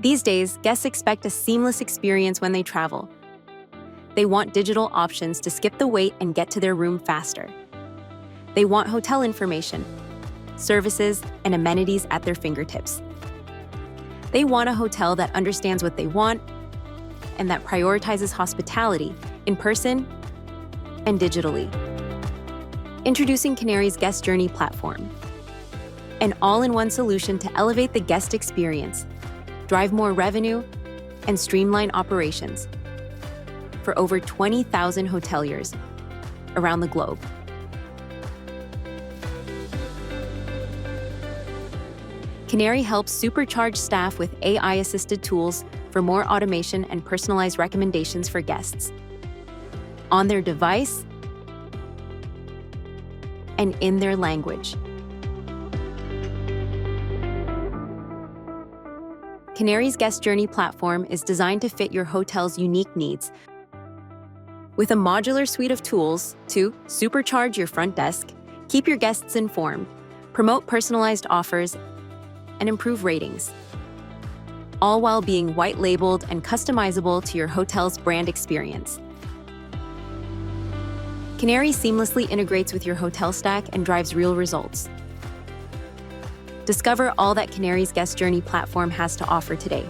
These days, guests expect a seamless experience when they travel. They want digital options to skip the wait and get to their room faster. They want hotel information, services, and amenities at their fingertips. They want a hotel that understands what they want and that prioritizes hospitality in person and digitally. Introducing Canary's Guest Journey Platform, an all-in-one solution to elevate the guest experience, drive more revenue, and streamline operations for over 20,000 hoteliers around the globe. Canary helps supercharge staff with AI-assisted tools for more automation and personalized recommendations for guests on their device and in their language. Canary's Guest Journey Platform is designed to fit your hotel's unique needs with a modular suite of tools to supercharge your front desk, keep your guests informed, promote personalized offers, and improve ratings, all while being white-labeled and customizable to your hotel's brand experience. Canary seamlessly integrates with your hotel stack and drives real results. Discover all that Canary's Guest Journey Platform has to offer today.